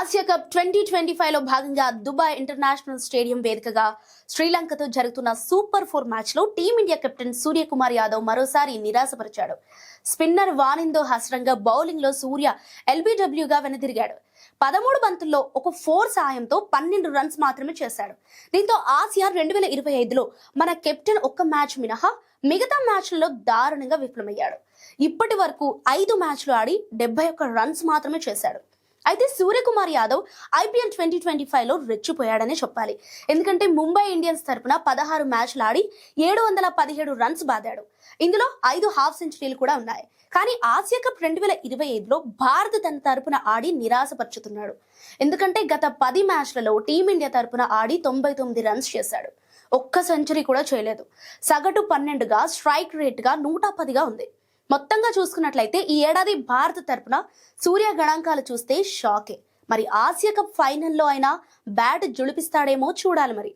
Asia cup 2025 లో భాగంగా Dubai international stadium వేదికగా శ్రీలంకతో జరుగుతున్న సూపర్ 4 మ్యాచ్ లో టీమిండియా కెప్టెన్ సూర్యకుమార్ యాదవ్ మరోసారి నిరాశపరిచాడు. స్పిన్నర్ వానిందో హస్రంగా బౌలింగ్ లో సూర్య ఎల్బీడబ్ల్యూగా వెనుదిరిగాడు. 13 బంతుల్లో ఒక 4 సాయంతో 12 రన్స్ మాత్రమే చేశాడు. దీంతో ఆసియా 2025లో మన కెప్టెన్ ఒక్క మ్యాచ్ మినహా మిగతా మ్యాచ్లలో దారుణంగా విఫలమయ్యాడు. ఇప్పటి వరకు 5 మ్యాచ్లు ఆడి 71 రన్స్ మాత్రమే చేశాడు. అయితే సూర్యకుమార్ యాదవ్ ఐపీఎల్ 2025 లో రెచ్చిపోయాడనే చెప్పాలి. ఎందుకంటే ముంబై ఇండియన్స్ తరపున 16 మ్యాచ్లు ఆడి 717 రన్స్ బాదాడు. ఇందులో 5 హాఫ్ సెంచరీలు కూడా ఉన్నాయి. కానీ ఆసియా కప్ 2025లో భారత్ తన తరపున ఆడి నిరాశపరుచుతున్నాడు. ఎందుకంటే గత 10 మ్యాచ్లలో టీమిండియా తరపున ఆడి 99 రన్స్ చేశాడు. ఒక్క సెంచరీ కూడా చేయలేదు. సగటు 12గా, స్ట్రైక్ రేట్గా 110గా ఉంది. మొత్తంగా చూసుకున్నట్లయితే ఈ ఏడాది భారత తరపున సూర్య గణాంకాలు చూస్తే షాకే. మరి ఆసియా కప్ ఫైనల్లో అయినా బ్యాట్ జుళిపిస్తాడేమో చూడాలి మరి.